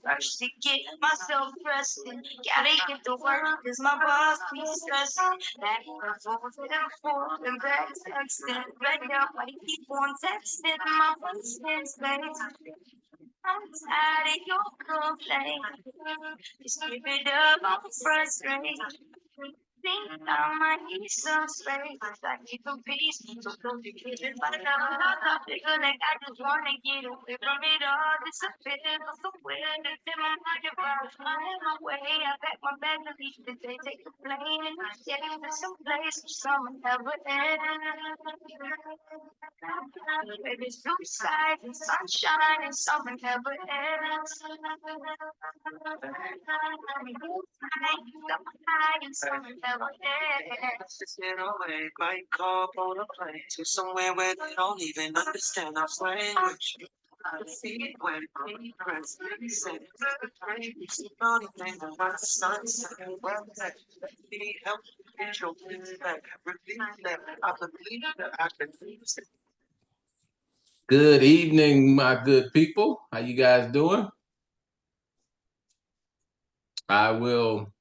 First to get myself dressed and gotta get to work cause my boss be stressing. Back and forth and back texting. Right now I keep on texting my friends. I'm tired of your complaints. Just give it up, I'm frustrated. Think I might need some space. I need some peace. So close to getting but I feel like I just wanna get away from it all. Disappear somewhere that's in my mind about. I'm on my way. I pack my bag to leave the day. Take the plane and get to some place where summer never ends. Baby, it's blue skies and sunshine and summer never ends. Just get away, might call on a plane to somewhere where they don't even understand our language. I see it when I'm pressed. Say, you see funny things about the sunset. Well, that need help to get your things back. Repeat that. I believe that I can fix it. Good evening, my good people. How you guys doing? I will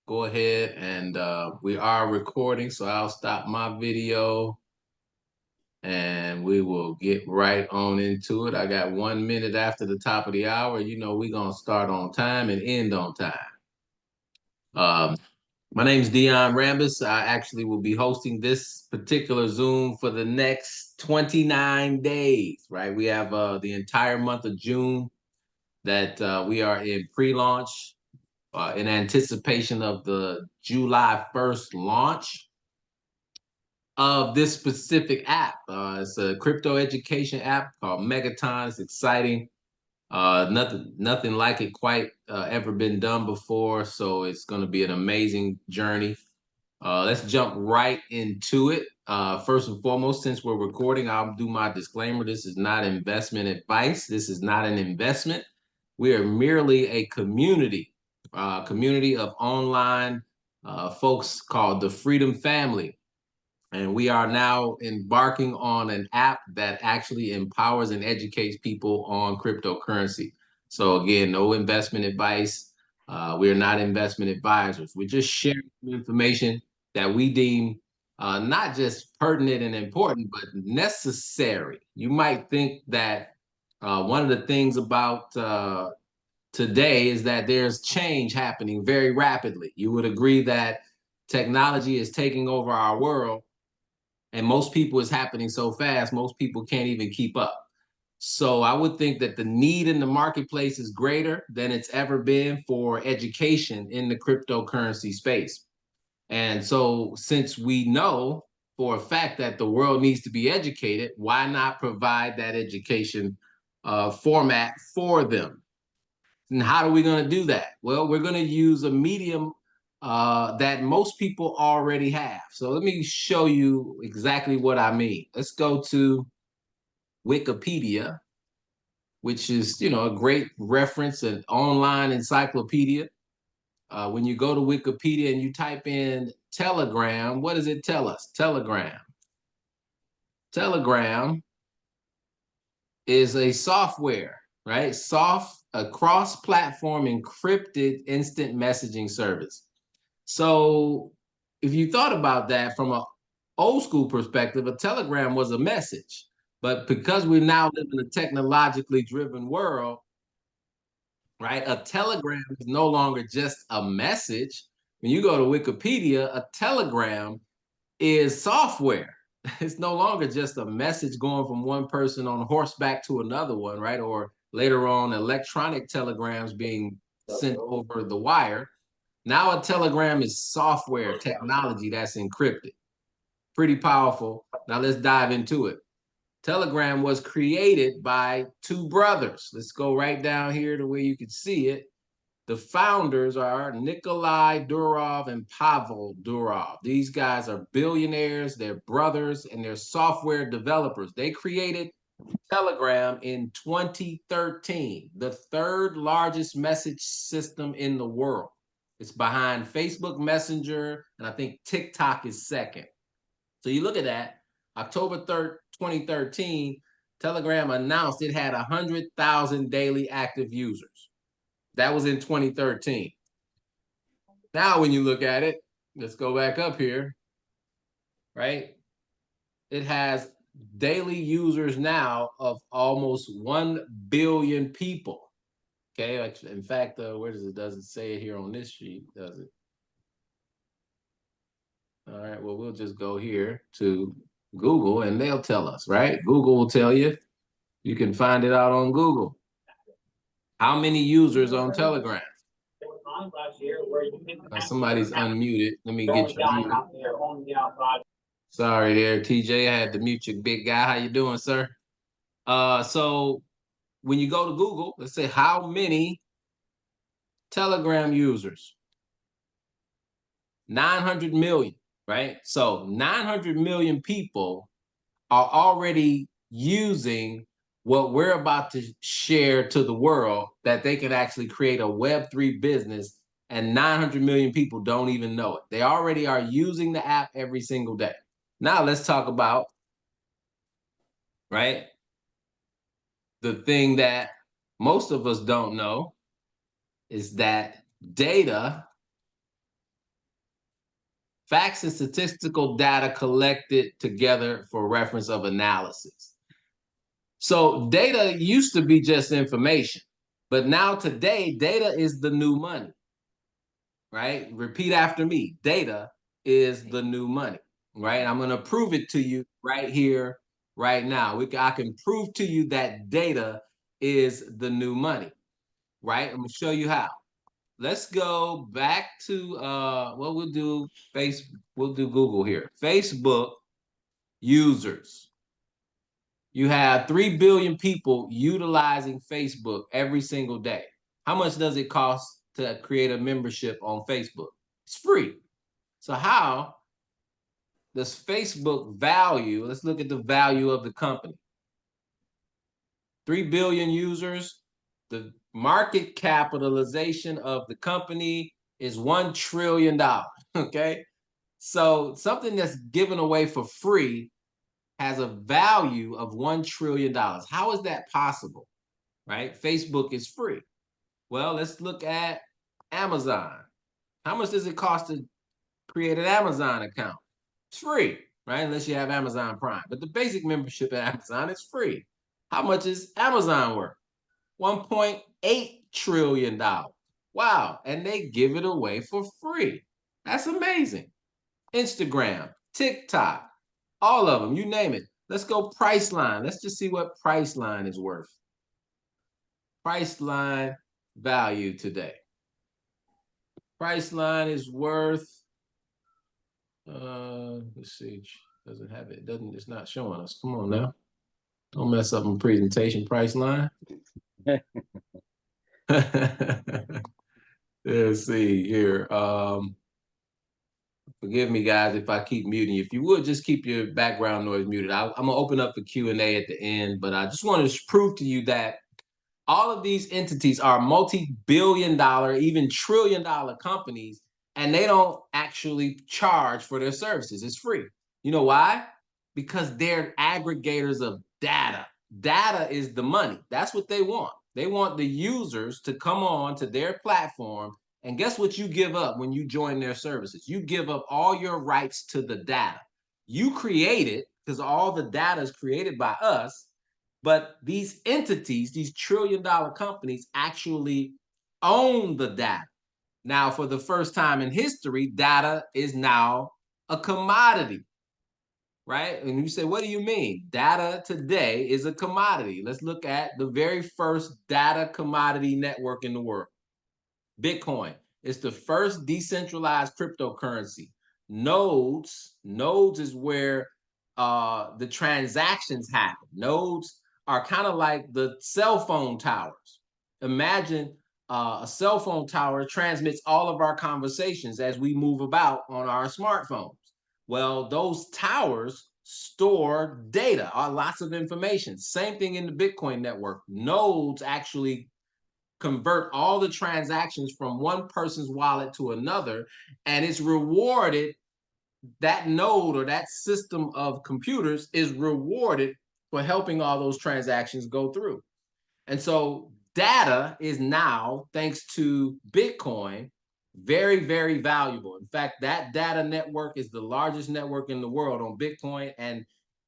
go ahead and we are recording, so I'll stop my video and we will get right on into it. I got 1 minute after the top of the hour. You know, we're going to start on time and end on time. My name is Dion Rambis. I actually will be hosting this particular Zoom for the next 29 days, right? We have the entire month of June that we are in pre-launch in anticipation of the July 1st launch of this specific app. It's a crypto education app called Megaton. It's exciting. Nothing like it quite ever been done before. So it's going to be an amazing journey. Let's jump right into it. First and foremost, since we're recording, I'll do my disclaimer. This is not investment advice. This is not an investment. We are merely a community of online folks called the Freedom Family. And we are now embarking on an app that actually empowers and educates people on cryptocurrency. So again, no investment advice. We are not investment advisors. We're just sharing information that we deem not just pertinent and important, but necessary. You might think that one of the things about today is that there's change happening very rapidly. You would agree that technology is taking over our world, and most people is happening so fast, most people can't even keep up. So I would think that the need in the marketplace is greater than it's ever been for education in the cryptocurrency space. And so since we know for a fact that the world needs to be educated, why not provide that education format for them? And how are we going to do that? Well, we're going to use a medium that most people already have. So let me show you exactly what I mean. Let's go to Wikipedia, which is, you know, a great reference, an online encyclopedia. When you go to Wikipedia and you type in Telegram, what does it tell us? Telegram. Telegram is a software, right? A cross-platform encrypted instant messaging service. So if you thought about that from an old school perspective, a telegram was a message. But because we now live in a technologically driven world, right, a telegram is no longer just a message. When you go to Wikipedia, a telegram is software. It's no longer just a message going from one person on horseback to another one, right? Or later on, electronic telegrams being sent over the wire. Now a telegram is software technology that's encrypted. Pretty powerful. Now let's dive into it. Telegram was created by two brothers. Let's go right down here to where you can see it. The founders are Nikolai Durov and Pavel Durov. These guys are billionaires, they're brothers, and they're software developers. They created Telegram in 2013, the third largest message system in the world. It's behind Facebook Messenger, and I think TikTok is second. So you look at that, October 3rd, 2013, Telegram announced it had 100,000 daily active users. That was in 2013. Now, when you look at it, let's go back up here, right? It has daily users now of almost 1 billion people. Okay, in fact, where does it? Doesn't say it here on this sheet, does it? All right, well, we'll just go here to Google and they'll tell us, right? Google will tell you. You can find it out on Google. How many users on Telegram? Somebody's unmuted. Let me get you muted. Sorry there, TJ. I had to mute you, big guy. How you doing, sir? So when you go to Google, let's say how many Telegram users? 900 million, right? So 900 million people are already using what we're about to share to the world, that they can actually create a Web3 business, and 900 million people don't even know it. They already are using the app every single day. Now let's talk about, right, the thing that most of us don't know is that data, facts and statistical data collected together for reference of analysis. So data used to be just information, but now today, data is the new money, right? Repeat after me. Data is the new money, right? I'm going to prove it to you right here, right now. I can prove to you that data is the new money, right? I'm going to show you how. Let's go back to what we'll do. We'll do Google here. Facebook users. You have 3 billion people utilizing Facebook every single day. How much does it cost to create a membership on Facebook? It's free. So how does Facebook value? Let's look at the value of the company. 3 billion users. The market capitalization of the company is $1 trillion. Okay. So something that's given away for free has a value of $1 trillion. How is that possible? Right? Facebook is free. Well, let's look at Amazon. How much does it cost to create an Amazon account? It's free, right? Unless you have Amazon Prime. But the basic membership at Amazon is free. How much is Amazon worth? $1.8 trillion. Wow. And they give it away for free. That's amazing. Instagram, TikTok, all of them, you name it. Let's go Priceline. Let's just see what Priceline is worth. Priceline value today. Priceline is worth, let's see, doesn't have it. It's not showing us. Come on now. Don't mess up my presentation, Priceline. Let's see here. Forgive me, guys, if I keep muting you. If you would, just keep your background noise muted. I'm going to open up the Q&A at the end, but I just wanted to prove to you that all of these entities are multi-billion-dollar, even trillion-dollar companies, and they don't actually charge for their services. It's free. You know why? Because they're aggregators of data. Data is the money. That's what they want. They want the users to come on to their platform, and guess what you give up when you join their services? You give up all your rights to the data. You create it because all the data is created by us, but these entities, these trillion-dollar companies, actually own the data. Now, for the first time in history, data is now a commodity, right? And you say, what do you mean? Data today is a commodity. Let's look at the very first data commodity network in the world. Bitcoin. It's the first decentralized cryptocurrency. Nodes is where the transactions happen. Nodes are kind of like the cell phone towers. Imagine a cell phone tower transmits all of our conversations as we move about on our smartphones. Well, those towers store data, lots of information. Same thing in the Bitcoin network. Nodes actually convert all the transactions from one person's wallet to another, and it's rewarded. That node or that system of computers is rewarded for helping all those transactions go through. And so data is now, thanks to Bitcoin, very, very valuable. In fact, that data network is the largest network in the world on Bitcoin, and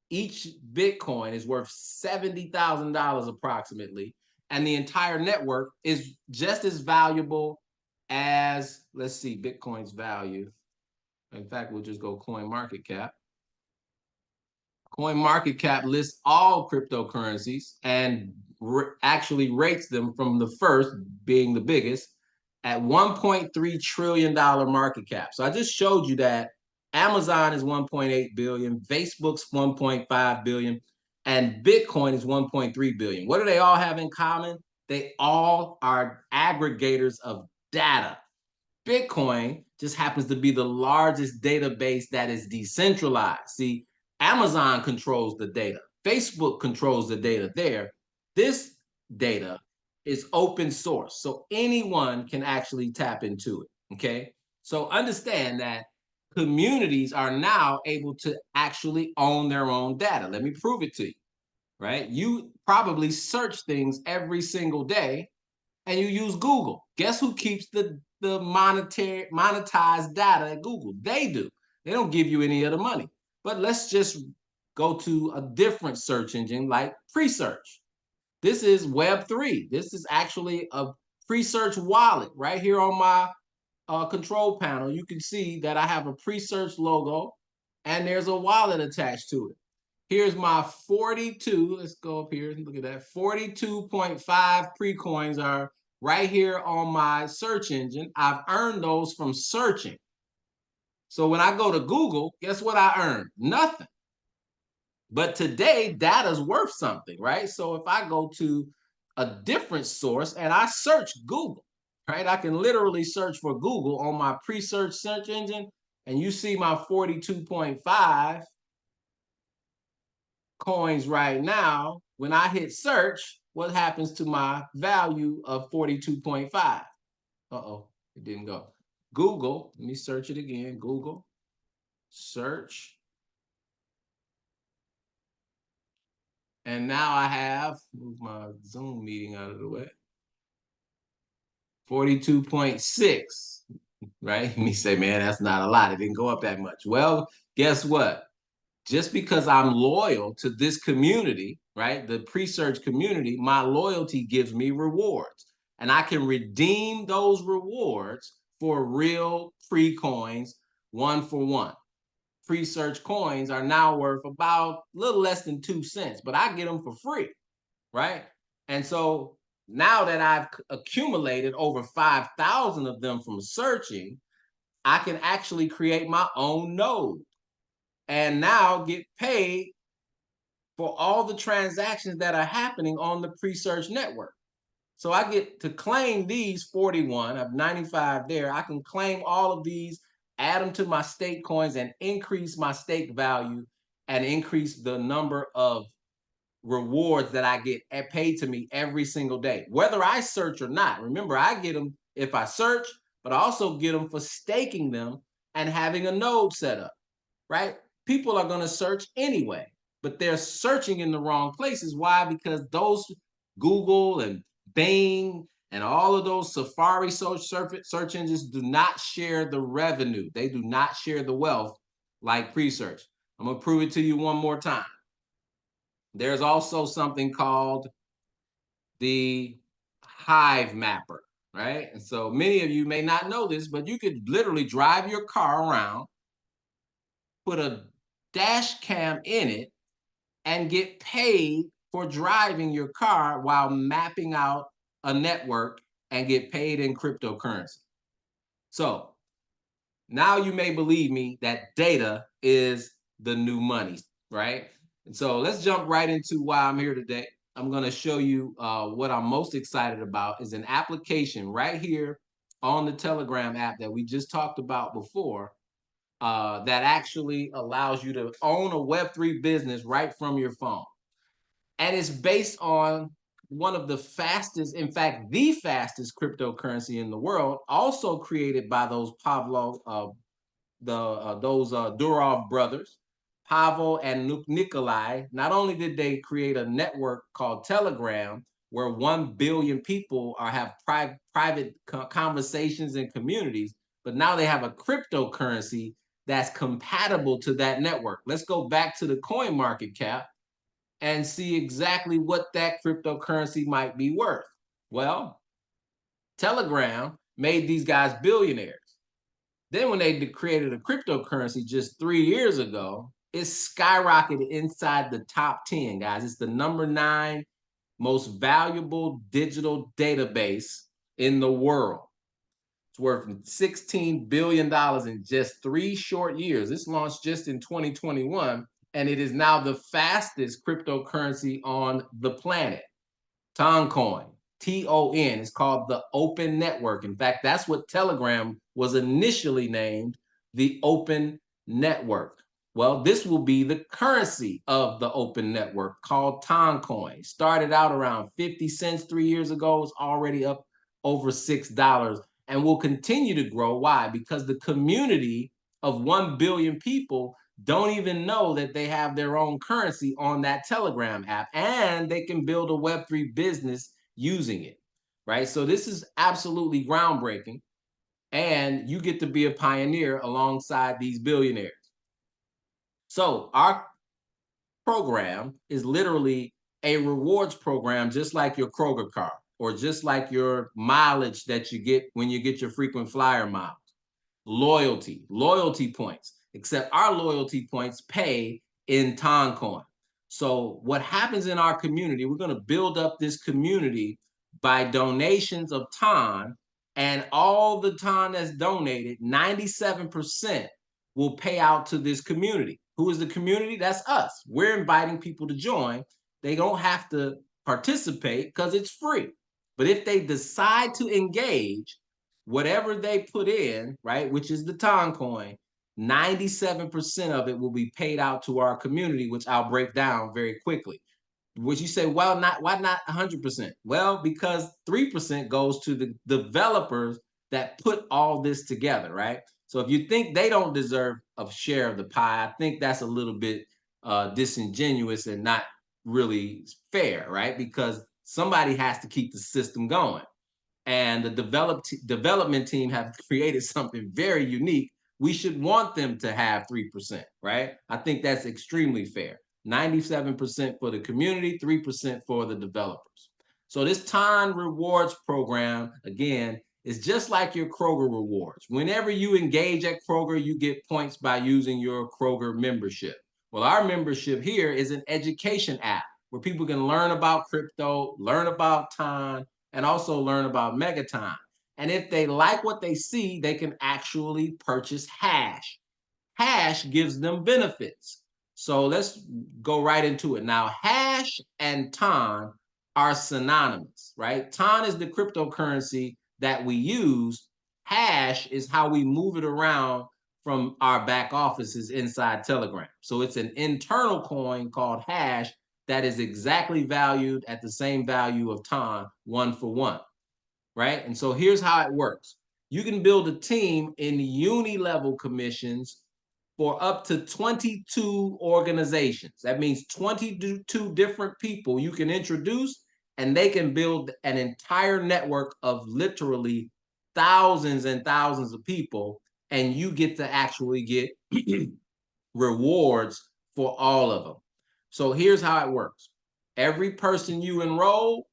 each Bitcoin is worth $70,000 approximately. And the entire network is just as valuable as, let's see, Bitcoin's value. In fact, we'll just go Coin Market Cap. Coin Market Cap lists all cryptocurrencies and actually rates them from the first, being the biggest, at $1.3 trillion market cap. So I just showed you that Amazon is 1.8 billion, Facebook's 1.5 billion, and Bitcoin is 1.3 billion. What do they all have in common? They all are aggregators of data. Bitcoin just happens to be the largest database that is decentralized. See, Amazon controls the data. Facebook controls the data there. This data is open source, so anyone can actually tap into it, okay? So understand that communities are now able to actually own their own data. Let me prove it to you, right? You probably search things every single day and you use Google. Guess who keeps the monetized data at Google? They do. They don't give you any of the money. But let's just go to a different search engine like Presearch. This is Web3. This is actually a Presearch wallet right here on my control panel. You can see that I have a Presearch logo and there's a wallet attached to it. Here's my 42. Let's go up here and look at that. 42.5 pre-coins are right here on my search engine. I've earned those from searching. So when I go to Google, guess what I earn? Nothing. But today, data's worth something, right? So if I go to a different source and I search Google, right? I can literally search for Google on my Presearch search engine, and you see my 42.5 coins right now. When I hit search, what happens to my value of 42.5? Uh-oh, it didn't go. Google, let me search it again. Google, search. And now I have, move my Zoom meeting out of the way, 42.6, right? Me say, man, that's not a lot. It didn't go up that much. Well, guess what? Just because I'm loyal to this community, right? The Presearch community, my loyalty gives me rewards. And I can redeem those rewards for real free coins, 1-for-1. Presearch coins are now worth about a little less than 2 cents, but I get them for free, right? And so now that I've accumulated over 5,000 of them from searching, I can actually create my own node and now get paid for all the transactions that are happening on the Presearch network. So I get to claim these 41, I have 95 there. I can claim all of these, add them to my stake coins and increase my stake value and increase the number of rewards that I get paid to me every single day, whether I search or not. Remember, I get them if I search, but I also get them for staking them and having a node set up, right? People are going to search anyway, but they're searching in the wrong places. Why? Because those Google and Bing and all of those Safari search engines do not share the revenue. They do not share the wealth like Presearch. I'm going to prove it to you one more time. There's also something called the Hive Mapper, right? And so many of you may not know this, but you could literally drive your car around, put a dash cam in it, and get paid for driving your car while mapping out a network and get paid in cryptocurrency. So now you may believe me that data is the new money, right? And so let's jump right into why I'm here today. I'm going to show you what I'm most excited about is an application right here on the Telegram app that we just talked about before that actually allows you to own a Web3 business right from your phone. And it's based on one of the fastest, in fact, the fastest cryptocurrency in the world, also created by those Pavlov, those Durov brothers, Pavel and Nikolai. Not only did they create a network called Telegram, where 1 billion people have private conversations and communities, but now they have a cryptocurrency that's compatible to that network. Let's go back to the coin market cap and see exactly what that cryptocurrency might be worth. Well, Telegram made these guys billionaires. Then when they created a cryptocurrency just 3 years ago, it skyrocketed inside the top 10, guys. It's the number 9 most valuable digital database in the world. It's worth $16 billion in just 3 short years. This launched just in 2021, and it is now the fastest cryptocurrency on the planet. Toncoin, TON, is called the Open Network. In fact, that's what Telegram was initially named, the Open Network. Well, this will be the currency of the Open Network called Toncoin. Started out around 50 cents 3 years ago. It's already up over $6 and will continue to grow. Why? Because the community of 1 billion people don't even know that they have their own currency on that Telegram app, and they can build a Web3 business using it, right? So this is absolutely groundbreaking, and you get to be a pioneer alongside these billionaires. So our program is literally a rewards program, just like your Kroger card or just like your mileage that you get when you get your frequent flyer miles. Loyalty points, except our loyalty points pay in Toncoin. So what happens in our community, we're going to build up this community by donations of Ton, and all the Ton that's donated, 97% will pay out to this community. Who is the community? That's us. We're inviting people to join. They don't have to participate because it's free. But if they decide to engage, whatever they put in, right, which is the Toncoin, 97% of it will be paid out to our community, which I'll break down very quickly. Would you say, well, why not 100%? Well, because 3% goes to the developers that put all this together, right? So if you think they don't deserve a share of the pie, I think that's a little bit disingenuous and not really fair, right? Because somebody has to keep the system going, and the development team have created something very unique. We should want them to have 3%, right? I think that's extremely fair. 97% for the community, 3% for the developers. So this Ton Rewards program, again, is just like your Kroger Rewards. Whenever you engage at Kroger, you get points by using your Kroger membership. Well, our membership here is an education app where people can learn about crypto, learn about Ton, and also learn about Megaton. And if they like what they see, they can actually purchase Hash. Hash gives them benefits. So let's go right into it. Now, Hash and Ton are synonymous, right? Ton is the cryptocurrency that we use. Hash is how we move it around from our back offices inside Telegram. So it's an internal coin called Hash that is exactly valued at the same value of Ton, 1-for-1, right? And so here's how it works. You can build a team in uni-level commissions for up to 22 organizations. That means 22 different people you can introduce, and they can build an entire network of literally thousands and thousands of people, and you get to actually get rewards for all of them. So here's how it works. Every person you enroll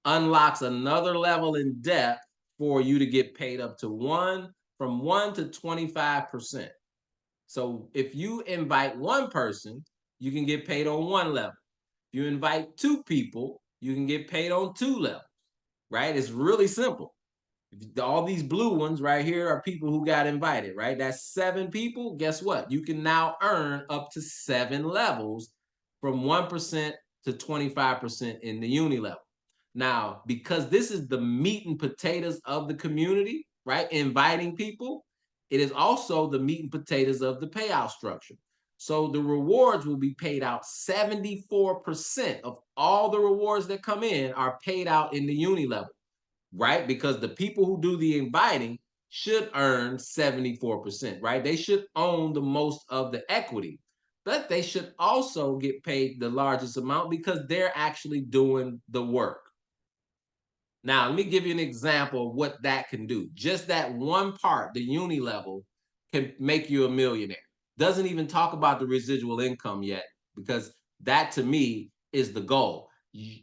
unlocks another level in depth for you to get paid up to from 1 to 25%. So if you invite one person, you can get paid on one level. If you invite 2 people, you can get paid on 2 levels, right? It's really simple. All these blue ones right here are people who got invited, right? That's 7 people. Guess what? You can now earn up to 7 levels from 1% to 25% in the uni level. Now, because this is the meat and potatoes of the community, right? Inviting people, it is also the meat and potatoes of the payout structure. So the rewards will be paid out. 74% of all the rewards that come in are paid out in the uni level, right? Because the people who do the inviting should earn 74%, right? They should own the most of the equity, but they should also get paid the largest amount because they're actually doing the work. Now, let me give you an example of what that can do. Just that one part, the uni level, can make you a millionaire. Doesn't even talk about the residual income yet, because that to me is the goal.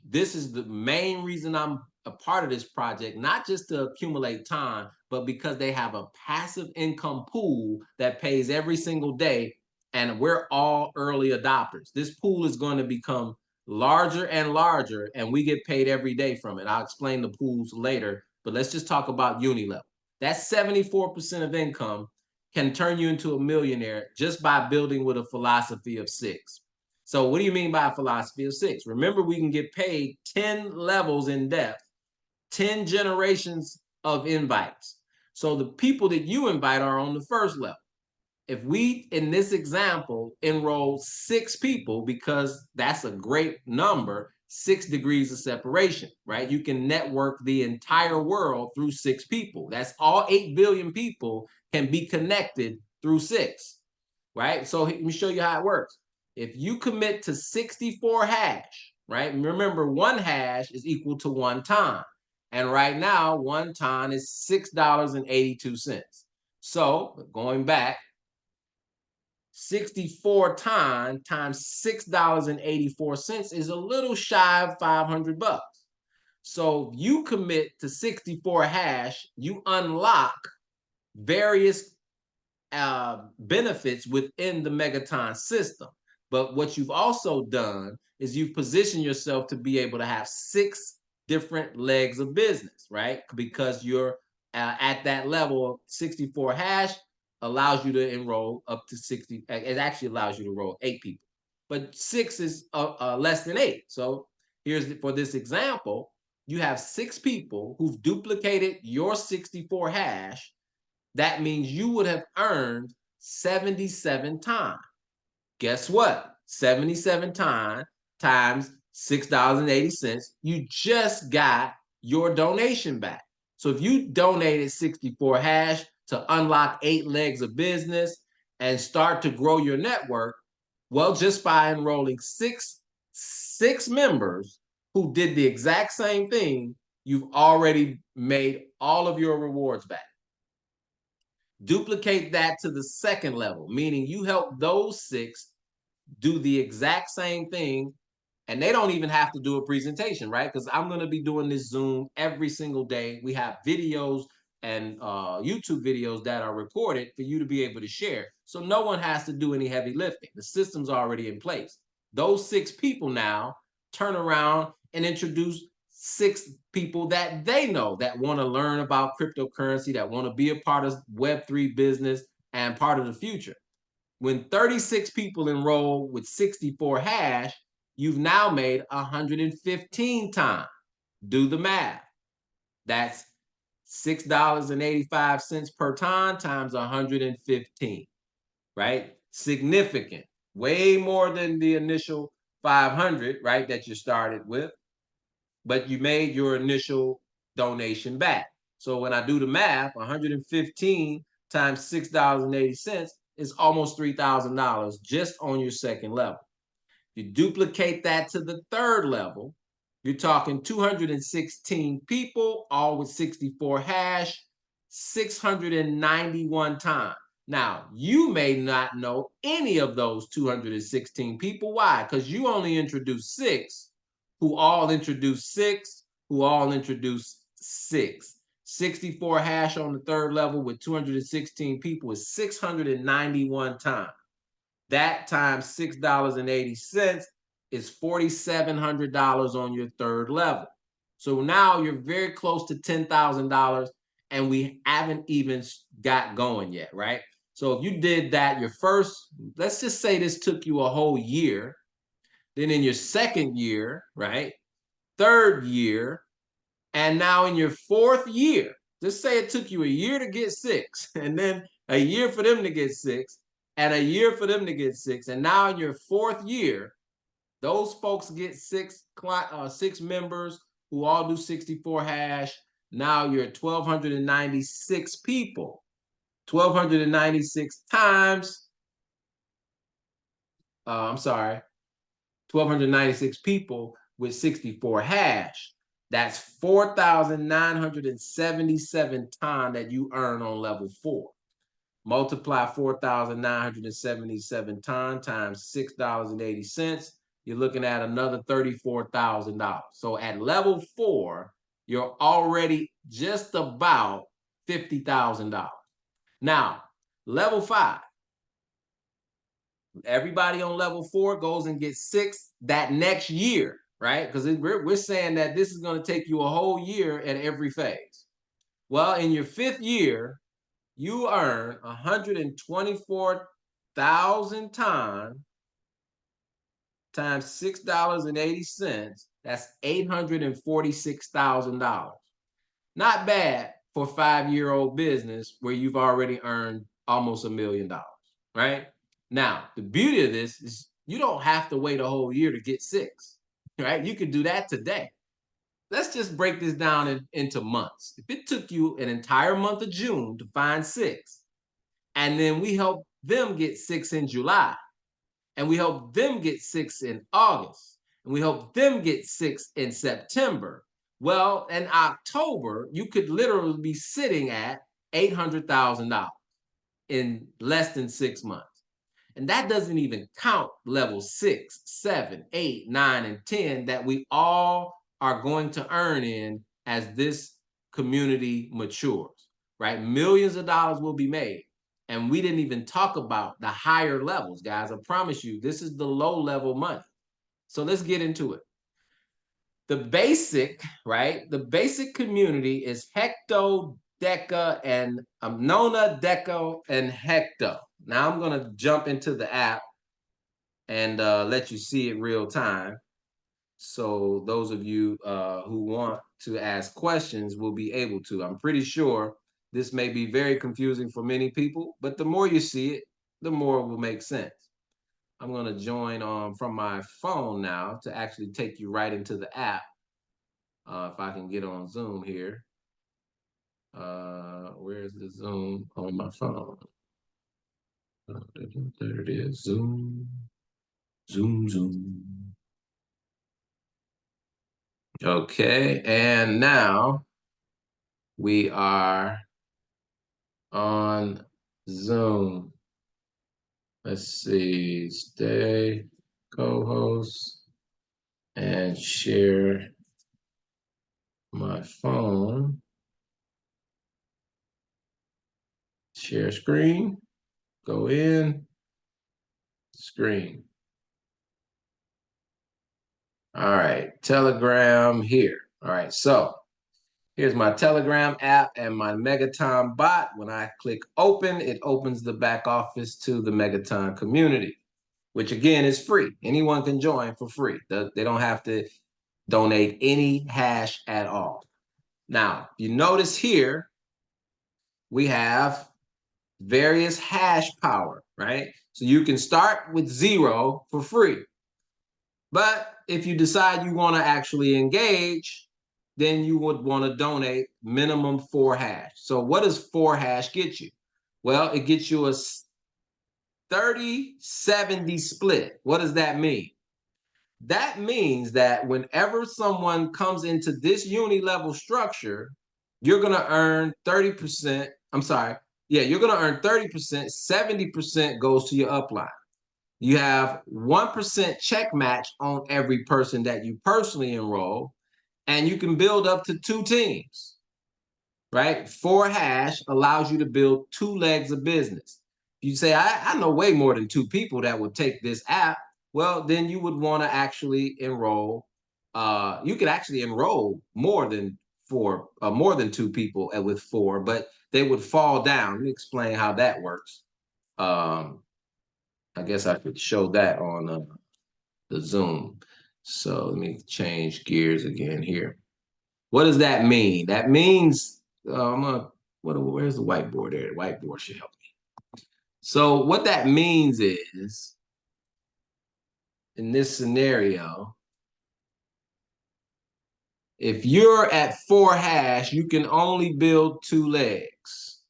This is the main reason I'm a part of this project, not just to accumulate time, but because they have a passive income pool that pays every single day. And we're all early adopters. This pool is going to become larger and larger, and we get paid every day from it. I'll explain the pools later, but let's just talk about uni level. That 74% of income can turn you into a millionaire just by building with a philosophy of 6. So what do you mean by a philosophy of 6? Remember, we can get paid 10 levels in depth, 10 generations of invites. So the people that you invite are on the first level. If we, in this example, enroll 6 people, because that's a great number, 6 degrees of separation, right? You can network the entire world through 6 people. That's all 8 billion people can be connected through 6, right? So let me show you how it works. If you commit to 64 hash, right? Remember, 1 hash is equal to 1 time. And right now, 1 time is $6.82. So going back, 64 times $6.84 is a little shy of 500 bucks. So you commit to 64 hash, you unlock various benefits within the Megaton system. But what you've also done is you've positioned yourself to be able to have 6 different legs of business, right? Because you're at that level, 64 hash allows you to enroll up to 60. It actually allows you to enroll 8 people, but 6 is less than 8. So for this example, you have 6 people who've duplicated your 64 hash. That means you would have earned 77 times. Guess what? 77 times $6.80. You just got your donation back. So if you donated 64 hash to unlock 8 legs of business and start to grow your network, well, just by enrolling six members who did the exact same thing, you've already made all of your rewards back. Duplicate that to the second level, meaning you help those 6 do the exact same thing, and they don't even have to do a presentation, right? Because I'm going to be doing this Zoom every single day. We have videos and YouTube videos that are recorded for you to be able to share. So no one has to do any heavy lifting. The system's already in place. Those 6 people now turn around and introduce 6 people that they know that want to learn about cryptocurrency, that want to be a part of Web3 business and part of the future. When 36 people enroll with 64 hash, you've now made 115 times. Do the math. That's $6.85 per time times 115, right? Significant. Way more than the initial 500, right, that you started with, but you made your initial donation back. So when I do the math, 115 times $6.80 is almost $3,000 just on your second level. You duplicate that to the third level, you're talking 216 people, all with 64 hash, 691 times. Now, you may not know any of those 216 people. Why? Because you only introduced 6, who all introduced 6, who all introduced 6. 64 hash on the third level with 216 people is 691 times. That times $6.80 is $4,700 on your third level. So now you're very close to $10,000, and we haven't even got going yet, right? So if you did that your first, let's just say this took you a whole year, then in your second year, right? Third year, and now in your fourth year, just say it took you a year to get 6, and then a year for them to get 6. and a year for them to get 6. And now in your 4th year, those folks get 6 members who all do 64 hash. Now you're at 1,296 people. 1,296 times, I'm sorry, 1,296 people with 64 hash. That's 4,977 time that you earn on level 4. Multiply 4,977 times $6.80. You're looking at another $34,000. So at level 4, you're already just about $50,000. Now, level 5. Everybody on level 4 goes and gets 6 that next year, right? Because we're saying that this is going to take you a whole year at every phase. Well, in your 5th year, you earn 124,000 times $6.80. That's $846,000. Not bad for a 5-year-old business where you've already earned almost $1 million, right? Now, the beauty of this is you don't have to wait a whole year to get 6, right? You could do that today. Let's just break this down into months. If it took you an entire month of June to find 6, and then we help them get 6 in July, and we help them get 6 in August, and we help them get 6 in September. Well, in October, you could literally be sitting at $800,000 in less than 6 months. And that doesn't even count level 6, 7, 8, 9, and 10 that we all are going to earn in as this community matures, right? Millions of dollars will be made. And we didn't even talk about the higher levels, guys. I promise you, this is the low level money. So let's get into it. The basic, right? The basic community is Hecto, Deca, and Nona, Deco, and Hecto. Now I'm going to jump into the app and let you see it real time. So those of you who want to ask questions will be able to. I'm pretty sure this may be very confusing for many people, but the more you see it, the more it will make sense. I'm going to join from my phone now to actually take you right into the app. If I can get on Zoom here. Where's the Zoom on my phone? There it is. Zoom. Zoom. Okay, and now we are on Zoom. Let's see, stay co-host and share my phone. Share screen, go in, screen. All right, Telegram here. All right, so here's my Telegram app and my Megaton bot. When I click open, it opens the back office to the Megaton community, which again is free. Anyone can join for free. They don't have to donate any hash at all. Now, you notice here, we have various hash power, right? So you can start with 0 for free. But if you decide you want to actually engage, then you would want to donate minimum 4 hash. So what does 4 hash get you? Well, it gets you a 30-70 split. What does that mean? That means that whenever someone comes into this uni-level structure, you're going to earn 30%. I'm sorry. Yeah, you're going to earn 30%. 70% goes to your upline. You have 1% check match on every person that you personally enroll, and you can build up to 2 teams, right? 4 hash allows you to build 2 legs of business. You say, I know way more than 2 people that would take this app. Well, then you would want to actually enroll. You could actually enroll more than 2 people with 4, but they would fall down. Let me explain how that works. I guess I could show that on the Zoom. So let me change gears again here. What does that mean? That means where's the whiteboard there? The whiteboard should help me. So what that means is, in this scenario, if you're at 4 hash, you can only build 2 legs.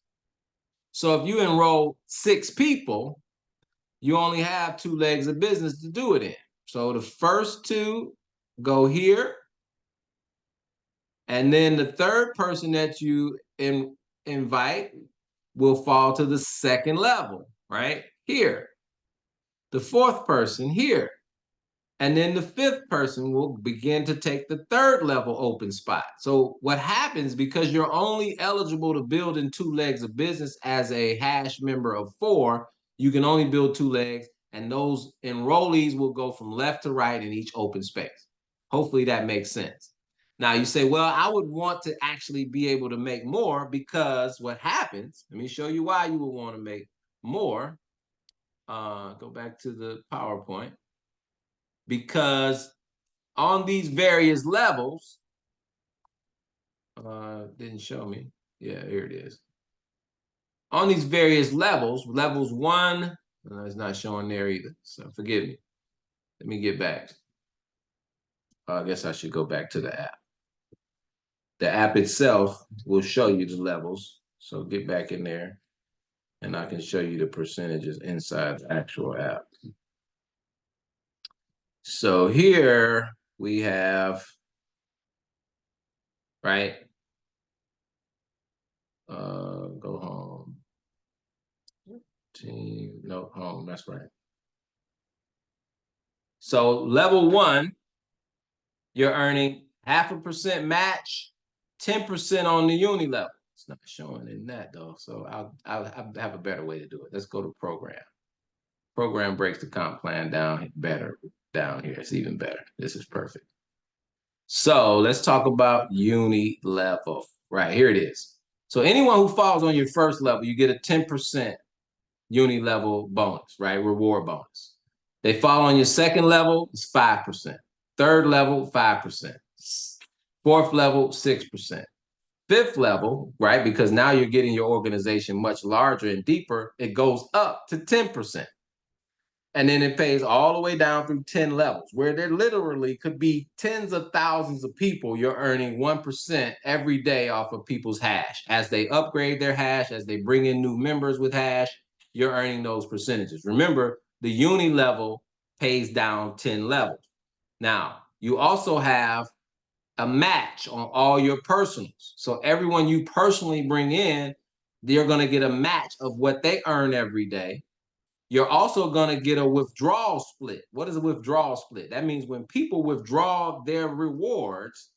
So if you enroll 6 people, you only have 2 legs of business to do it in. So the first 2 go here, and then the third person that you invite will fall to the second level, right? Here. The fourth person here. And then the fifth person will begin to take the third level open spot. So what happens, because you're only eligible to build in 2 legs of business as a hash member of 4, you can only build 2 legs, and those enrollees will go from left to right in each open space. Hopefully that makes sense. Now you say, well, I would want to actually be able to make more, because what happens, let me show you why you would want to make more. Go back to the PowerPoint. Because on these various levels, didn't show me. Yeah, here it is. On these various levels, levels 1, it's not showing there either. So forgive me. Let me get back. I guess I should go back to the app. The app itself will show you the levels. So get back in there and I can show you the percentages inside the actual app. So here we have, right? Go home. Team, no, home, that's right. So level 1, you're earning 0.5% match, 10% on the uni level. It's not showing in that though, so I'll have a better way to do it. Let's go to program. Program breaks the comp plan down better down here. It's even better. This is perfect. So let's talk about uni level. Right, here it is. So anyone who falls on your first level, you get a 10% uni level bonus, right? Reward bonus. They fall on your second level, it's 5%. Third level, 5%. Fourth level, 6%. Fifth level, right? Because now you're getting your organization much larger and deeper, it goes up to 10%. And then it pays all the way down through 10 levels, where there literally could be tens of thousands of people you're earning 1% every day off of people's hash. As they upgrade their hash, as they bring in new members with hash, you're earning those percentages. Remember, the uni level pays down 10 levels. Now, you also have a match on all your personals. So everyone you personally bring in, they're going to get a match of what they earn every day. You're also going to get a withdrawal split. What is a withdrawal split? That means when people withdraw their rewards,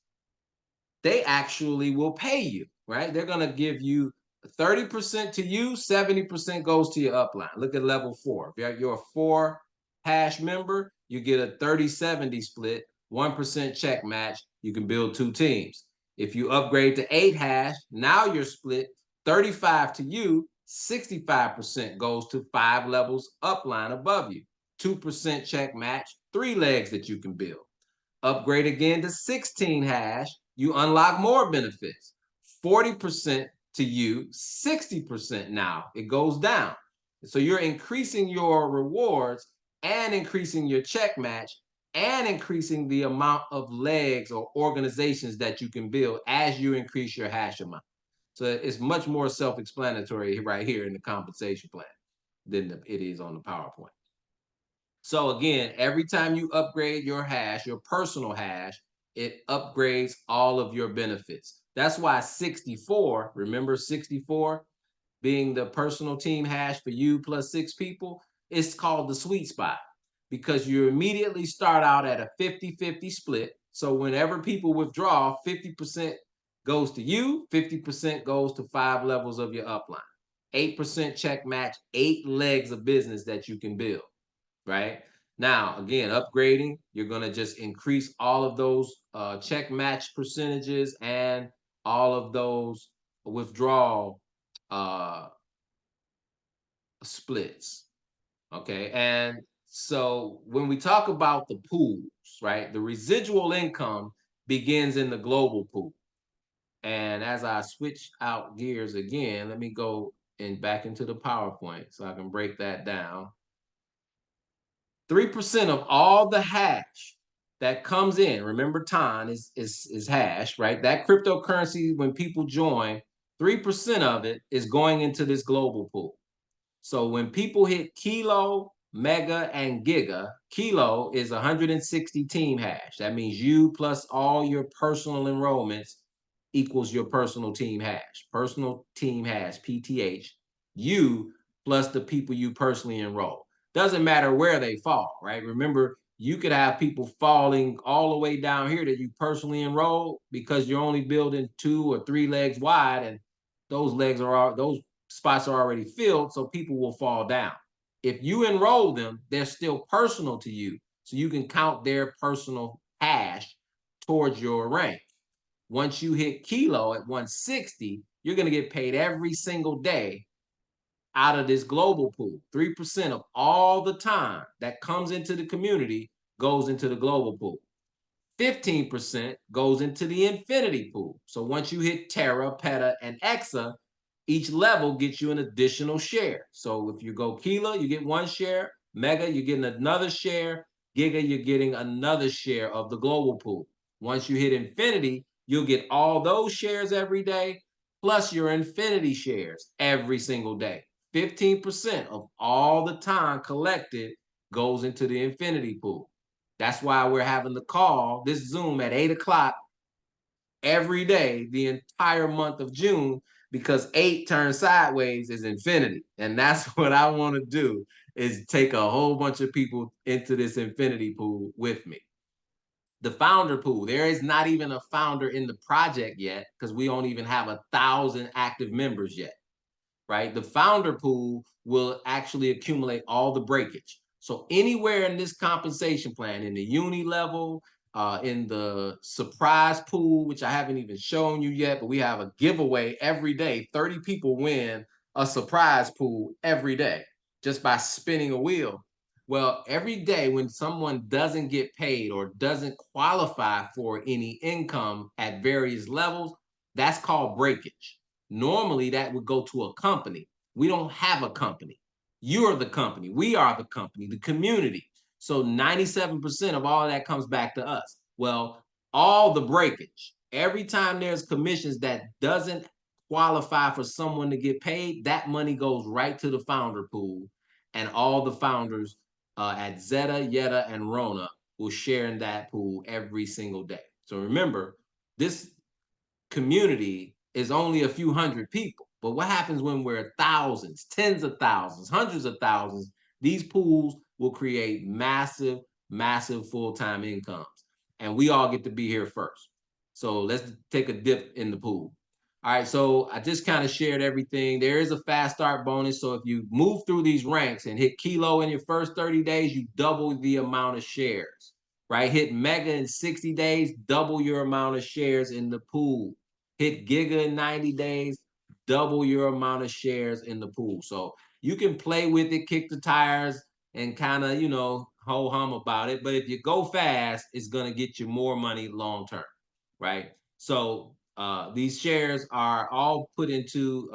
they actually will pay you, right? They're going to give you 30% to you, 70% goes to your upline. Look at level 4. If you're a 4 hash member, you get a 30-70 split, 1% check match. You can build 2 teams. If you upgrade to 8 hash, now you're split 35 to you, 65% goes to 5 levels upline above you. 2% check match, 3 legs that you can build. Upgrade again to 16 hash, you unlock more benefits. 40% to you, 60% now. It goes down. So you're increasing your rewards and increasing your check match and increasing the amount of legs or organizations that you can build as you increase your hash amount. So it's much more self-explanatory right here in the compensation plan than it is on the PowerPoint. So again, every time you upgrade your hash, your personal hash, it upgrades all of your benefits. That's why 64, remember 64 being the personal team hash for you plus 6 people, it's called the sweet spot because you immediately start out at a 50-50 split. So whenever people withdraw, 50% goes to you, 50% goes to 5 levels of your upline. 8% check match, 8 legs of business that you can build, right? Now, again, upgrading, you're going to just increase all of those check match percentages and all of those withdrawal splits. Okay. And so when we talk about the pools, right, the residual income begins in the global pool. And as I switch out gears again, let me go back into the PowerPoint so I can break that down. 3% of all the hash that comes in, remember TON is hash, right? That cryptocurrency, when people join, 3% of it is going into this global pool. So when people hit Kilo, Mega, and Giga, Kilo is 160 team hash. That means you plus all your personal enrollments equals your personal team hash. Personal team hash, PTH, you plus the people you personally enroll. Doesn't matter where they fall, right? Remember, you could have people falling all the way down here that you personally enroll because you're only building 2 or 3 legs wide, and those spots are already filled, so people will fall down. If you enroll them, they're still personal to you, so you can count their personal hash towards your rank. Once you hit Kilo at 160, you're going to get paid every single day out of this global pool. 3% of all the time that comes into the community goes into the global pool. 15% goes into the infinity pool. So once you hit Terra, Peta, and Exa, each level gets you an additional share. So if you go Kilo, you get 1 share. Mega, you're getting another share. Giga, you're getting another share of the global pool. Once you hit infinity, you'll get all those shares every day, plus your infinity shares every single day. 15% of all the time collected goes into the infinity pool. That's why we're having the call, this Zoom at 8 o'clock every day, the entire month of June, because 8 turned sideways is infinity. And that's what I want to do, is take a whole bunch of people into this infinity pool with me. The founder pool, there is not even a founder in the project yet because we don't even have 1,000 active members yet, right? The founder pool will actually accumulate all the breakage. So anywhere in this compensation plan, in the uni level, in the surprise pool, which I haven't even shown you yet, but we have a giveaway every day. 30 people win a surprise pool every day just by spinning a wheel. Well, every day when someone doesn't get paid or doesn't qualify for any income at various levels, that's called breakage. Normally, that would go to a company. We don't have a company. You're the company. We are the company, the community. So 97% of all of that comes back to us. Well, all the breakage, every time there's commissions that doesn't qualify for someone to get paid, that money goes right to the founder pool. And all the founders at Zeta, Yeta, and Rona will share in that pool every single day. So remember, this community is only a few hundred people. But what happens when we're thousands, tens of thousands, hundreds of thousands? These pools will create massive, massive full-time incomes. And we all get to be here first. So let's take a dip in the pool. All right, so I just kind of shared everything. There is a fast start bonus. So if you move through these ranks and hit Kilo in your first 30 days, you double the amount of shares, right? Hit Mega in 60 days, double your amount of shares in the pool. Hit Giga in 90 days, double your amount of shares in the pool. So you can play with it, kick the tires, and kind of, ho hum about it. But if you go fast, it's going to get you more money long term, right? So these shares are all put into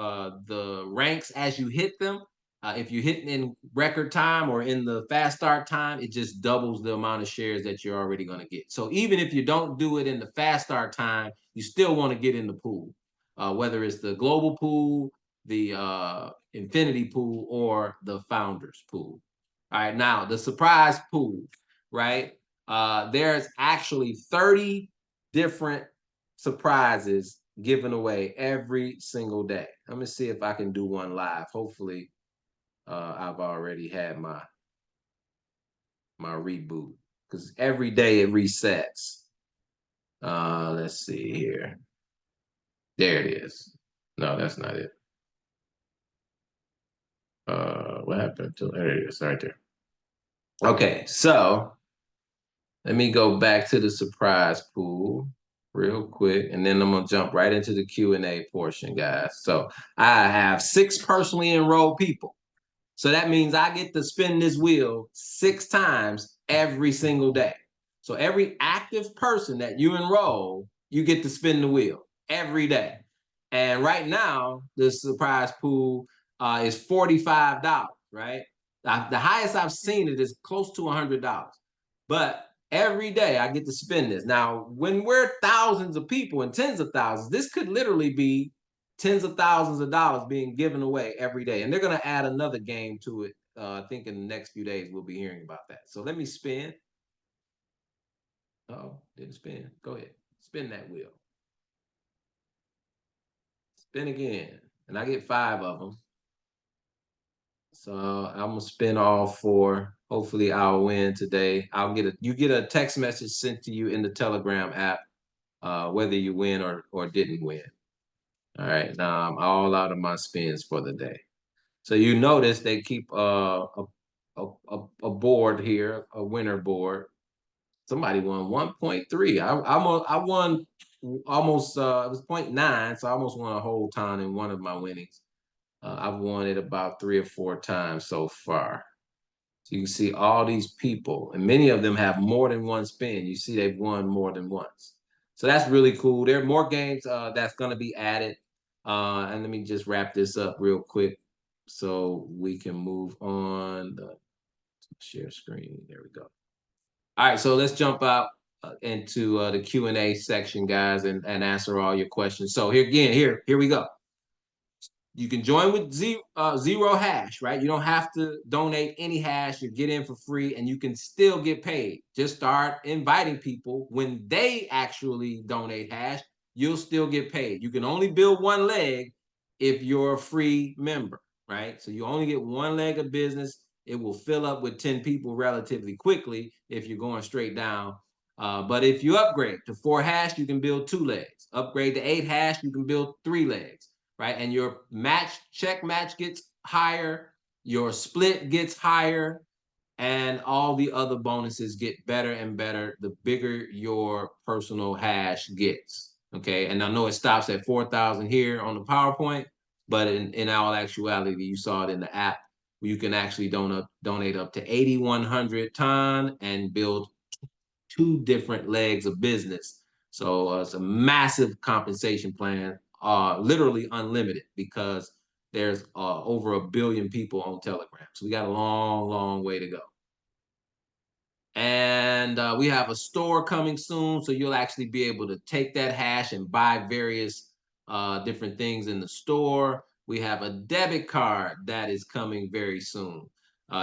the ranks as you hit them. If you hit in record time or in the fast start time, it just doubles the amount of shares that you're already going to get. So even if you don't do it in the fast start time, you still want to get in the pool, whether it's the global pool, the infinity pool, or the founders pool. All right, now the surprise pool, right? There's actually 30 different surprises given away every single day. Let me see if I can do one live. Hopefully, I've already had my reboot because every day it resets. Let's see here. There it is. No, that's not it. What happened to there it is right there. Okay, so let me go back to the surprise pool real quick, and then I'm gonna jump right into the Q&A portion, guys. So I have 6 personally enrolled people. So that means I get to spin this wheel 6 times every single day. So every active person that you enroll, you get to spin the wheel every day. And right now, the surprise pool is $45, right? The highest I've seen it is close to $100. But every day I get to spend this. Now, when we're thousands of people and tens of thousands, this could literally be tens of thousands of dollars being given away every day. And they're going to add another game to it. I think in the next few days, we'll be hearing about that. So let me spin. Oh, didn't spin. Go ahead. Spin that wheel. Spin again. And I get 5 of them. So I'm gonna spin all 4. Hopefully I'll win today. You get a text message sent to you in the Telegram app, whether you win or didn't win. All right, now I'm all out of my spins for the day. So you notice they keep a board here, a winner board. Somebody won 1.3. I won almost it was 0.9, so I almost won a whole ton in one of my winnings. I've won it about 3 or 4 times so far. So you can see all these people, and many of them have more than one spin. You see they've won more than once. So that's really cool. There are more games that's going to be added. And let me just wrap this up real quick so we can move on. Share screen. There we go. All right, so let's jump out into the Q&A section, guys, and answer all your questions. So here we go. You can join with zero hash, right? You don't have to donate any hash. You get in for free and you can still get paid. Just start inviting people. When they actually donate hash, you'll still get paid. You can only build one leg if you're a free member, right? So you only get one leg of business. It will fill up with 10 people relatively quickly if you're going straight down. But if you upgrade to 4 hash, you can build 2 legs. Upgrade to 8 hash, you can build 3 legs, right? And your check match gets higher, your split gets higher, and all the other bonuses get better and better the bigger your personal hash gets. Okay, and I know it stops at 4,000 here on the PowerPoint, but in all actuality, you saw it in the app. You can actually donate up to 8,100 TON and build 2 different legs of business. So it's a massive compensation plan, literally unlimited, because there's over 1 billion people on Telegram. So we got a long, long way to go. And we have a store coming soon, so you'll actually be able to take that hash and buy various different things in the store. We have a debit card that is coming very soon.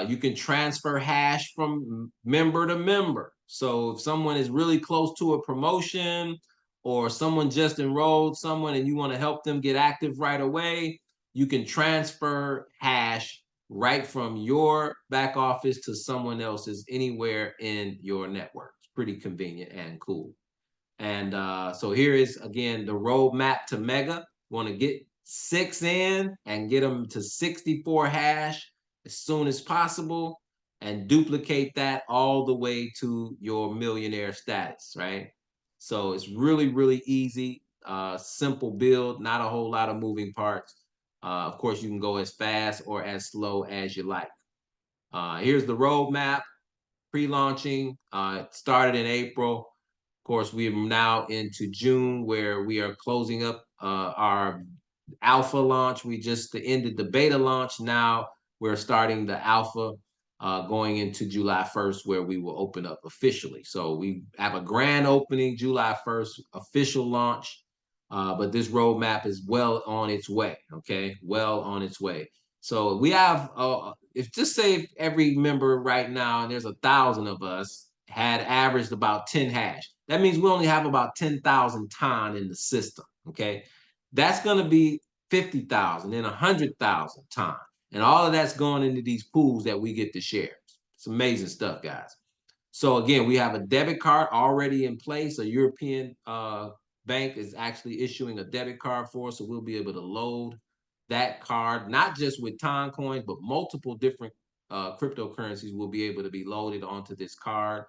You can transfer hash from member to member. So if someone is really close to a promotion or someone just enrolled someone and you want to help them get active right away, you can transfer hash right from your back office to someone else's anywhere in your network. It's pretty convenient and cool. And so here is, again, the roadmap to Mega. Want to get 6 in and get them to 64 hash as soon as possible and duplicate that all the way to your millionaire status, right? So it's really, really easy, simple build, not a whole lot of moving parts. Of course, you can go as fast or as slow as you like. Here's the roadmap, pre-launching. It started in April. Of course, we are now into June, where we are closing up our alpha launch. We just ended the beta launch. Now we're starting the alpha going into July 1st, where we will open up officially. So we have a grand opening July 1st, official launch. But this roadmap is well on its way. Okay, well on its way. So we have, if just say if every member right now, and there's 1,000 of us, had averaged about 10 hash. That means we only have about 10,000 TON in the system. Okay, that's going to be 50,000 and 100,000 TON, and all of that's going into these pools that we get to share. It's amazing stuff, guys. So again, we have a debit card already in place. A European bank is actually issuing a debit card for us, so we'll be able to load that card, not just with TON coins, but multiple different cryptocurrencies will be able to be loaded onto this card.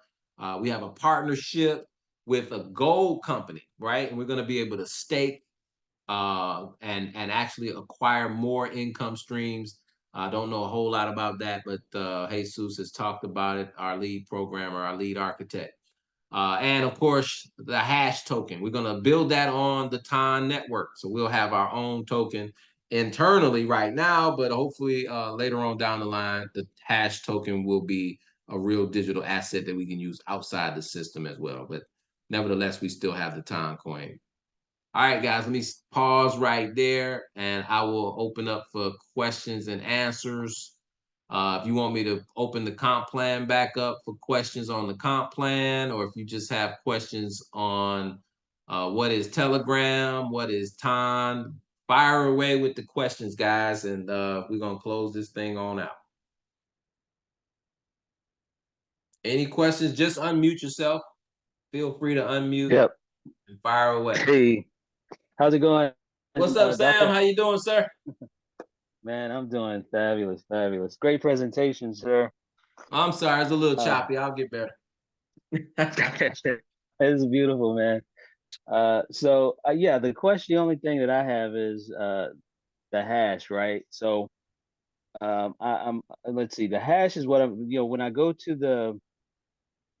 We have a partnership with a gold company, right? And we're going to be able to stake and actually acquire more income streams. I don't know a whole lot about that, but Jesus has talked about it, our lead programmer, our lead architect. And of course, the hash token. We're going to build that on the TON network. So we'll have our own token. internally right now, but hopefully later on down the line, the hash token will be a real digital asset that we can use outside the system as well. But nevertheless, we still have the Time coin. All right, guys, let me pause right there and I will open up for questions and answers. If you want me to open the comp plan back up for questions on the comp plan, or if you just have questions on what is Telegram, what is Time, fire away with the questions, guys, and we're going to close this thing on out. Any questions? Just unmute yourself. Feel free to unmute and fire away. Hey, how's it going? What's up, Sam? Doctor? How you doing, sir? Man, I'm doing fabulous, fabulous. Great presentation, sir. I'm sorry, it's a little choppy. I'll get better. It's beautiful, man. Yeah, the only thing that I have is the hash, right? So I'm let's see, the hash is what I'm, when I go to the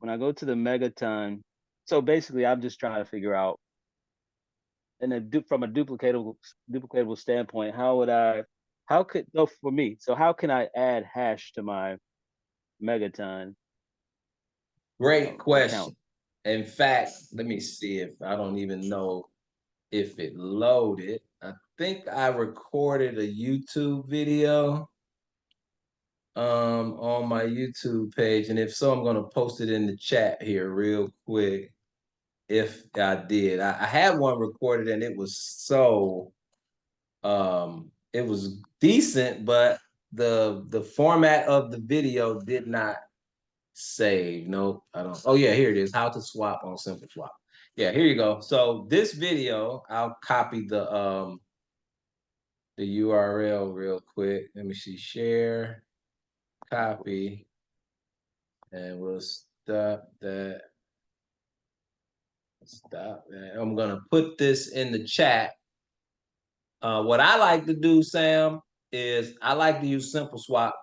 Megaton, so basically I'm just trying to figure out from a duplicatable standpoint, how can I add hash to my Megaton? Great question. Account? In fact, let me see if I don't even know if it loaded. I think I recorded a YouTube video on my YouTube page, and if so, I'm gonna post it in the chat here real quick. If I did, I had one recorded, and it was decent, but the format of the video did not save. Nope, I don't. Oh yeah, here it is. How to swap on Simple Swap. Yeah, here you go. So this video, I'll copy the URL real quick. Let me see. Share, copy, and we'll stop that. Stop that. I'm gonna put this in the chat. What I like to do, Sam, is I like to use Simple Swap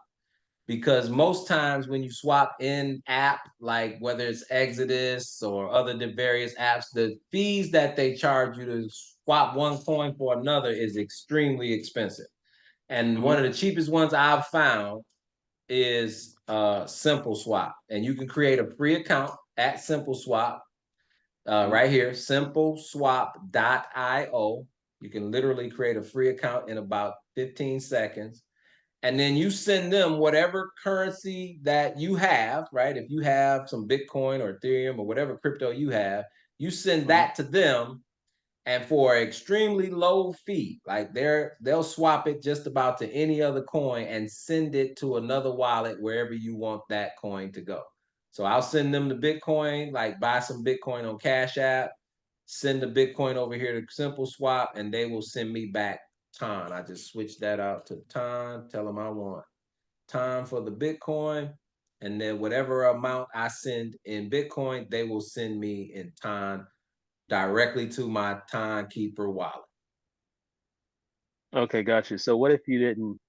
because most times when you swap in app, like whether it's Exodus or other various apps, the fees that they charge you to swap one coin for another is extremely expensive. And one of the cheapest ones I've found is Simple Swap. And you can create a free account at Simple Swap right here, simpleswap.io. You can literally create a free account in about 15 seconds. And then you send them whatever currency that you have, right? If you have some Bitcoin or Ethereum or whatever crypto you have, you send that to them, and for an extremely low fee, like they'll swap it just about to any other coin and send it to another wallet wherever you want that coin to go. So I'll send them the Bitcoin, like buy some Bitcoin on Cash App, send the Bitcoin over here to Simple Swap, and they will send me back time. I just switch that out to time, tell them I want time for the Bitcoin, and then whatever amount I send in Bitcoin, they will send me in time directly to my Timekeeper wallet. Okay, got you. So what if you didn't?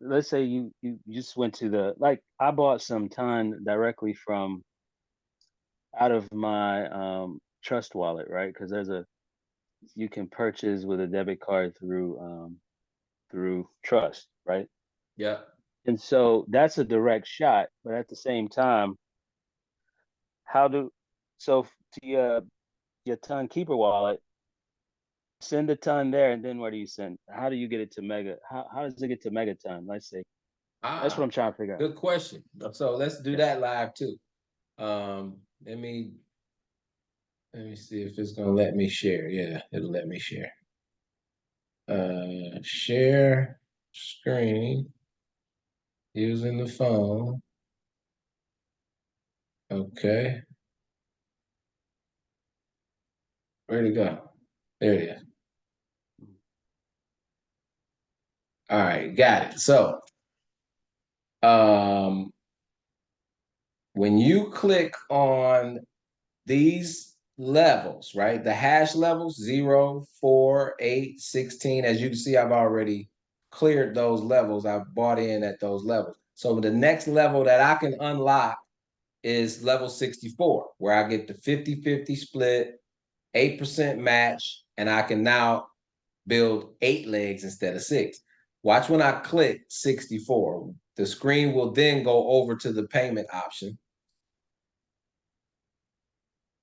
Let's say you just went to I bought some time directly from out of my Trust wallet, right? Because you can purchase with a debit card through Trust, right? Yeah. And so that's a direct shot, but at the same time, to your Timekeeper wallet, send a ton there, and then where do you send? How do you get it to Mega? How does it get to Megaton? Let's say. That's what I'm trying to figure out. Good question. So let's do that live too. Let me see if it's gonna let me share. Yeah, it'll let me share. Share screen using the phone. Okay. Where'd it go? There it is. All right, got it. So when you click on these levels, right? The hash levels 0, 4, 8, 16. As you can see, I've already cleared those levels. I've bought in at those levels. So the next level that I can unlock is level 64, where I get the 50-50 split, 8% match, and I can now build 8 legs instead of 6. Watch when I click 64. The screen will then go over to the payment option.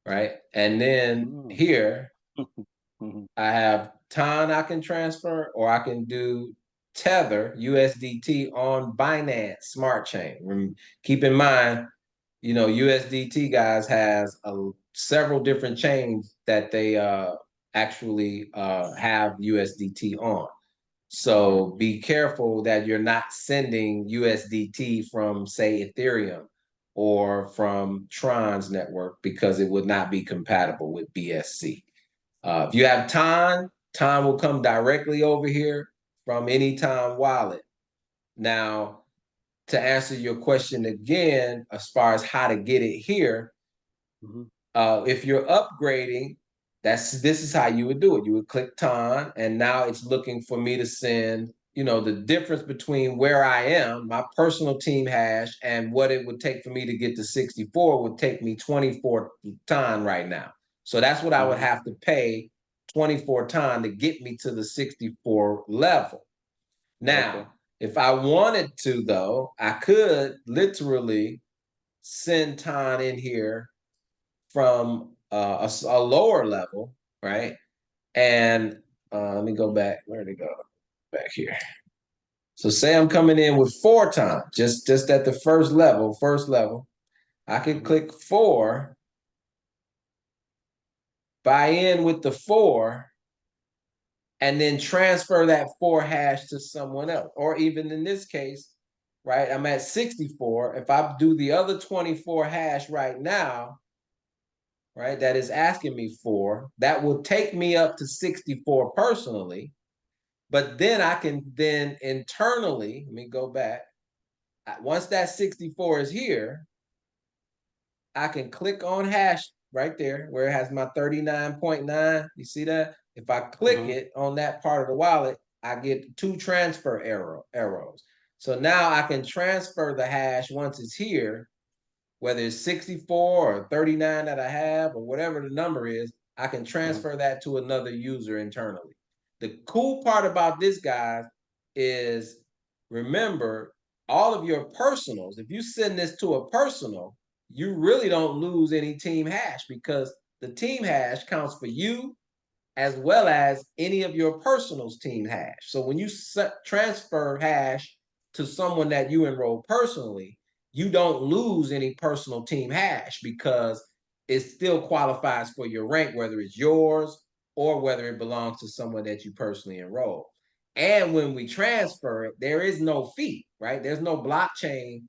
Right. And then here I have TON I can transfer, or I can do Tether USDT on Binance Smart Chain. Keep in mind, you know, USDT guys has several different chains that they actually have USDT on. So be careful that you're not sending USDT from, say, Ethereum or from Tron's network, because it would not be compatible with BSC. If you have TON, TON will come directly over here from any TON wallet. Now, to answer your question again, as far as how to get it here, if you're upgrading, this is how you would do it. You would click TON, and now it's looking for me to send, you know, the difference between where I am, my personal team hash, and what it would take for me to get to 64 would take me 24 TON right now. So that's what I would have to pay, 24 TON, to get me to the 64 level. Now, if I wanted to, though, I could literally send TON in here from a lower level, right? And let me go back. Where'd it go? Back here. So say I'm coming in with 4 TON, just at the first level. I can click 4, buy in with the 4, and then transfer that 4 hash to someone else. Or even in this case, right, I'm at 64. If I do the other 24 hash right now, right, that is asking me for, that will take me up to 64 personally. But then I can then internally, let me go back. Once that 64 is here, I can click on hash right there where it has my 39.9. You see that? If I click it on that part of the wallet, I get 2 transfer arrows. So now I can transfer the hash once it's here, whether it's 64 or 39 that I have, or whatever the number is, I can transfer that to another user internally. The cool part about this, guys, is remember all of your personals. If you send this to a personal, you really don't lose any team hash, because the team hash counts for you as well as any of your personals team hash. So when you transfer hash to someone that you enroll personally, you don't lose any personal team hash, because it still qualifies for your rank, whether it's yours or whether it belongs to someone that you personally enroll. And when we transfer it, there is no fee, right? There's no blockchain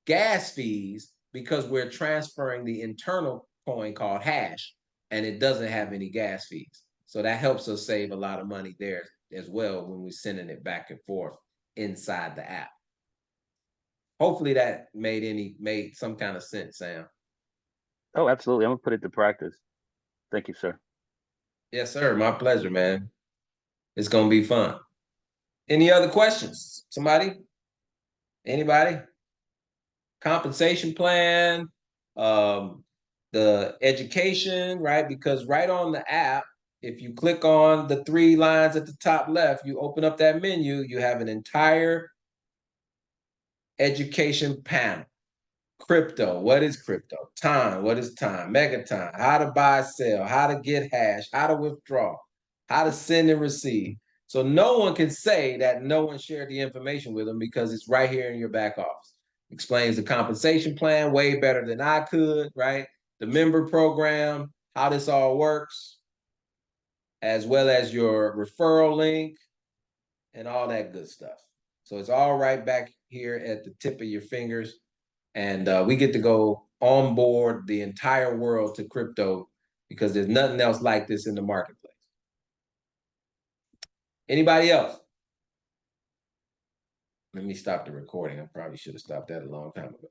gas fees, because we're transferring the internal coin called hash, and it doesn't have any gas fees. So that helps us save a lot of money there as well when we're sending it back and forth inside the app. Hopefully that made some kind of sense, Sam. Oh, absolutely. I'm gonna put it to practice. Thank you, sir. Yes, sir. My pleasure, man. It's gonna be fun. Any other questions? Somebody? Anybody? Compensation plan, the education, right? Because right on the app, if you click on the 3 lines at the top left, you open up that menu, you have an entire education panel. Crypto, what is crypto? Time, what is time? Megaton, how to buy, sell, how to get hash, how to withdraw, how to send and receive. So no one can say that no one shared the information with them, because it's right here in your back office. Explains the compensation plan way better than I could, right? The member program, how this all works, as well as your referral link and all that good stuff. So it's all right back here at the tip of your fingers. And we get to go on board the entire world to crypto, because there's nothing else like this in the marketplace. Anybody else? Let me stop the recording. I probably should have stopped that a long time ago.